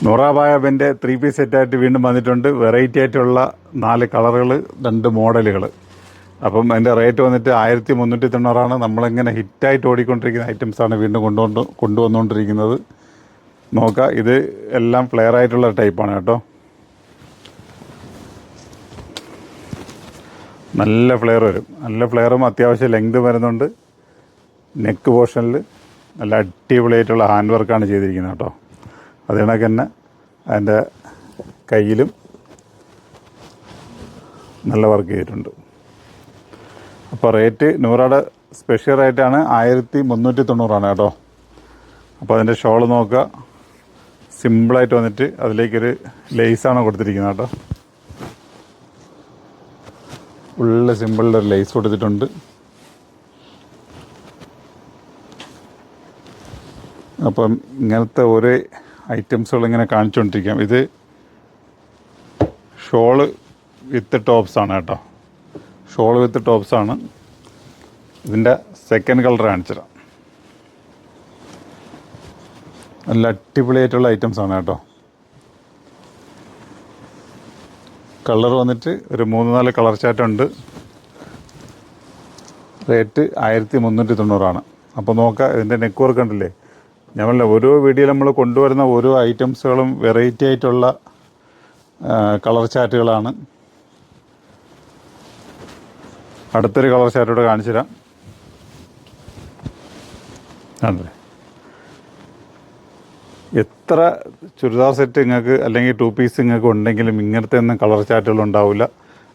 നൂറാബായബിൻ്റെ 3 piece സെറ്റായിട്ട് വീണ്ടും വന്നിട്ടുണ്ട്. വെറൈറ്റി ആയിട്ടുള്ള 4 കളറുകൾ, 2 മോഡലുകൾ. അപ്പം അതിൻ്റെ റേറ്റ് വന്നിട്ട് 1390 നമ്മളിങ്ങനെ ഹിറ്റായിട്ട് ഓടിക്കൊണ്ടിരിക്കുന്ന ഐറ്റംസാണ് വീണ്ടും കൊണ്ടുവന്നുകൊണ്ടിരിക്കുന്നത്. നോക്കാം, ഇത് എല്ലാം ഫ്ലെയർ ആയിട്ടുള്ള ടൈപ്പാണ് കേട്ടോ. നല്ല ഫ്ലെയർ വരും, നല്ല ഫ്ലെയറും അത്യാവശ്യം ലെങ്ത് വരുന്നുണ്ട്. നെക്ക് പോർഷനിൽ നല്ല അടിപൊളിയായിട്ടുള്ള ഹാൻഡ് വർക്കാണ് ചെയ്തിരിക്കുന്നത് കേട്ടോ. അത് കണക്ക് തന്നെ അതിൻ്റെ കയ്യിലും നല്ല വർക്ക് ചെയ്തിട്ടുണ്ട്. അപ്പോൾ റേറ്റ് നൂറയുടെ സ്പെഷ്യൽ റേറ്റാണ് 1390 കേട്ടോ. അപ്പോൾ അതിൻ്റെ ഷോൾ നോക്കുക, സിമ്പിളായിട്ട് വന്നിട്ട് അതിലേക്കൊരു ലേസാണ് കൊടുത്തിരിക്കുന്നത് കേട്ടോ. ഫുള്ള് സിമ്പിളിലൊരു ലേസ് കൊടുത്തിട്ടുണ്ട്. അപ്പം ഇങ്ങനത്തെ ഓരോ ഐറ്റംസുകൾ ഇങ്ങനെ കാണിച്ചുകൊണ്ടിരിക്കാം. ഇത് ഷോള് വിത്ത് ടോപ്സാണ് കേട്ടോ. ഷോള് വിത്ത് ടോപ്സാണ്. ഇതിൻ്റെ സെക്കൻഡ് കളർ കാണിച്ചുതരാം. നല്ല അടിപൊളിയായിട്ടുള്ള ഐറ്റംസാണ് കേട്ടോ. കളർ വന്നിട്ട് ഒരു 3-4 കളർ ചാർട്ടുണ്ട്. റേറ്റ് 1390. അപ്പോൾ നോക്കാം, ഇതിൻ്റെ നെക്ക് വർക്ക് ഉണ്ടല്ലേ. ഞമ്മളുടെ ഓരോ വീഡിയോയിൽ നമ്മൾ കൊണ്ടുവരുന്ന ഓരോ ഐറ്റംസുകളും വെറൈറ്റി ആയിട്ടുള്ള കളർ ചാർട്ടുകളാണ്. അടുത്തൊരു കളർ ചാർട്ടോടെ കാണിച്ചു തരാം. ആണല്ലേ, എത്ര ചുരിദാർ സെറ്റ് നിങ്ങൾക്ക് അല്ലെങ്കിൽ 2 പീസ് നിങ്ങൾക്ക് ഉണ്ടെങ്കിലും ഇങ്ങനത്തെ ഒന്നും കളർ ചാർട്ടുകൾ ഉണ്ടാവില്ല.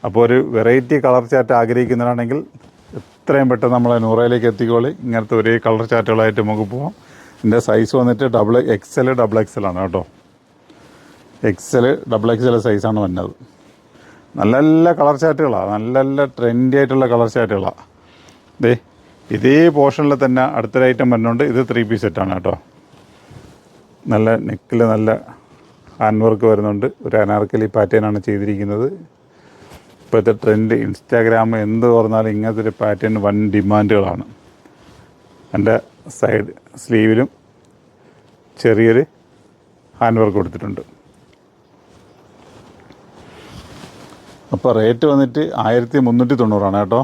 അപ്പോൾ ഒരു വെറൈറ്റി കളർ ചാർട്ട് ആഗ്രഹിക്കുന്നവരാണെങ്കിൽ എത്രയും പെട്ടെന്ന് നമ്മളെ നൂറയിലേക്ക് എത്തിക്കോളി. ഇങ്ങനത്തെ ഒരേ കളർ ചാർട്ടുകളായിട്ട് നമുക്ക് പോകാം. ഇതിൻ്റെ സൈസ് വന്നിട്ട് XL, XXL ആണ് കേട്ടോ. XL, XXL സൈസാണ് വന്നത്. നല്ല നല്ല കളർ ചാർട്ടുകളാണ്, നല്ല നല്ല ട്രെൻഡി ആയിട്ടുള്ള കളർ ചാർട്ടുകളാണ്. ഇതേ പോർഷനിൽ തന്നെ അടുത്തൊരു ഐറ്റം വരുന്നുണ്ട്. ഇത് 3 പീസ് സെറ്റാണ് കേട്ടോ. നല്ല നെക്കിൽ നല്ല ഹാൻഡ് വർക്ക് വരുന്നുണ്ട്. ഒരു അനാർക്കലി പാറ്റേണാണ് ചെയ്തിരിക്കുന്നത്. ഇപ്പോഴത്തെ ട്രെൻഡ് ഇൻസ്റ്റാഗ്രാം എന്ത് പറഞ്ഞാലും ഇങ്ങനത്തെ ഒരു പാറ്റേൺ വൻ ഡിമാൻഡുകളാണ്. എൻ്റെ സൈഡ് സ്ലീവിലും ചെറിയൊരു ഹാൻഡ് വർക്ക് കൊടുത്തിട്ടുണ്ട്. അപ്പോൾ റേറ്റ് വന്നിട്ട് 1390 കേട്ടോ.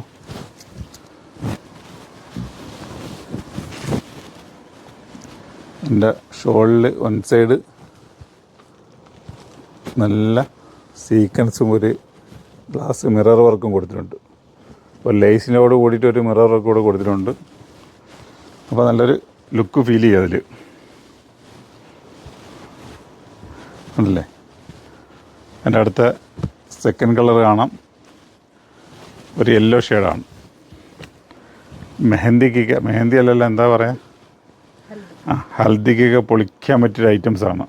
എൻ്റെ ഷോളിൽ 1 സൈഡ് നല്ല സീക്വൻസും ഒരു ഗ്ലാസ് മിറർ വർക്കും കൊടുത്തിട്ടുണ്ട്. അപ്പോൾ ലേസിനോട് കൂടിയിട്ട് ഒരു മിറർ വർക്ക് കൂടെ കൊടുത്തിട്ടുണ്ട്. അപ്പോൾ നല്ലൊരു ലുക്ക് ഫീൽ ചെയ്യും അതിൽ, ഉണ്ടല്ലേ. എൻ്റെ അടുത്ത സെക്കൻഡ് കളർ കാണാം. ഒരു യെല്ലോ ഷെയ്ഡാണ്. മെഹന്തി അല്ലല്ലോ, എന്താ പറയുക, ഹൽദിക്കൊക്കെ പൊളിക്കാൻ പറ്റിയ ഐറ്റംസാണ്.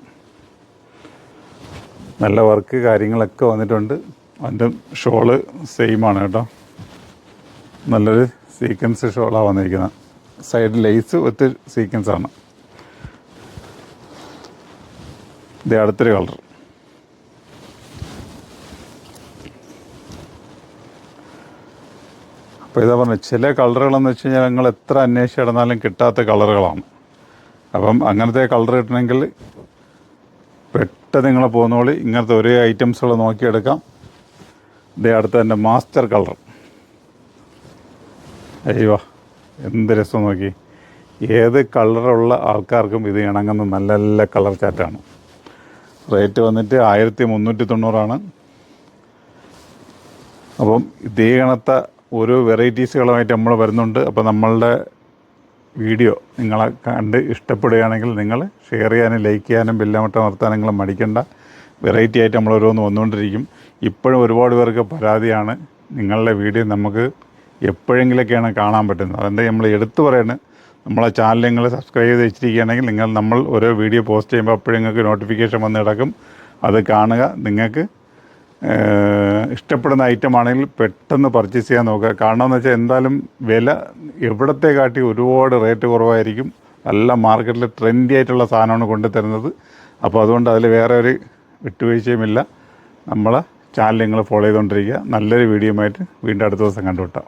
നല്ല വർക്ക് കാര്യങ്ങളൊക്കെ വന്നിട്ടുണ്ട്. അതിൻ്റെ ഷോള് സെയിമാണ് കേട്ടോ. നല്ലൊരു സീക്വൻസ് ഷോളാണ് വന്നിരിക്കുന്നത്. സൈഡ് ലേസ് വിത്ത് സീക്വൻസാണ്. ഇത് അടുത്തൊരു കളർ. അപ്പോൾ ഇതാ പറഞ്ഞത്, ചില കളറുകളെന്ന് വെച്ച് കഴിഞ്ഞാൽ നിങ്ങൾ എത്ര അന്വേഷിച്ച് കിടന്നാലും കിട്ടാത്ത കളറുകളാണ്. അപ്പം അങ്ങനത്തെ കളർ കിട്ടണമെങ്കിൽ പെട്ടെന്ന് നിങ്ങൾ പോകുന്നോളി. ഇങ്ങനത്തെ ഒരേ ഐറ്റംസുകൾ നോക്കിയെടുക്കാം. ഇതേ അടുത്ത എൻ്റെ മാസ്റ്റർ കളർ. അയ്യോ, എന്ത് രസം നോക്കി. ഏത് കളറുള്ള ആൾക്കാർക്കും ഇത് ഇണങ്ങുന്ന നല്ല നല്ല കളർ ചാറ്റാണ്. റേറ്റ് വന്നിട്ട് 1390. അപ്പം ഇതേ കണത്തെ ഓരോ വെറൈറ്റീസുകളുമായിട്ട് നമ്മൾ വരുന്നുണ്ട്. അപ്പോൾ നമ്മളുടെ വീഡിയോ നിങ്ങളെ കണ്ട് ഇഷ്ടപ്പെടുകയാണെങ്കിൽ നിങ്ങൾ ഷെയർ ചെയ്യാനും ലൈക്ക് ചെയ്യാനും ബെല്ലമട്ട നിർത്താൻ നിങ്ങൾ മടിക്കേണ്ട. വെറൈറ്റി ആയിട്ട് നമ്മൾ ഓരോന്ന് വന്നുകൊണ്ടിരിക്കും. ഇപ്പോഴും ഒരുപാട് പേർക്ക് പരാതിയാണ്, നിങ്ങളുടെ വീഡിയോ നമുക്ക് എപ്പോഴെങ്കിലൊക്കെയാണ് കാണാൻ പറ്റുന്നത്. അതുകൊണ്ട് നമ്മൾ എടുത്തു പറയുന്നത്, നമ്മളെ ചാനൽ നിങ്ങൾ സബ്സ്ക്രൈബ് ചെയ്ത് വെച്ചിരിക്കുകയാണെങ്കിൽ നമ്മൾ ഓരോ വീഡിയോ പോസ്റ്റ് ചെയ്യുമ്പോൾ അപ്പോഴും നിങ്ങൾക്ക് നോട്ടിഫിക്കേഷൻ വന്ന് കിടക്കും. അത് കാണുക. നിങ്ങൾക്ക് ഇഷ്ടപ്പെടുന്ന ഐറ്റം ആണെങ്കിൽ പെട്ടെന്ന് പർച്ചേസ് ചെയ്യാൻ നോക്കുക. കാരണം എന്ന് വെച്ചാൽ എന്തായാലും വില എവിടത്തെ കാട്ടി ഒരുപാട് റേറ്റ് കുറവായിരിക്കും. നല്ല മാർക്കറ്റിൽ ട്രെൻഡി ആയിട്ടുള്ള സാധനമാണ് കൊണ്ടുതരുന്നത്. അപ്പോൾ അതുകൊണ്ട് അതിൽ വേറെ ഒരു വിട്ടുവീഴ്ചയുമില്ല. നമ്മളെ ചാനൽ നിങ്ങൾ ഫോളോ ചെയ്തുകൊണ്ടിരിക്കുക. നല്ലൊരു വീഡിയോ ആയിട്ട് വീണ്ടും അടുത്ത ദിവസം കണ്ടുമുട്ടാം.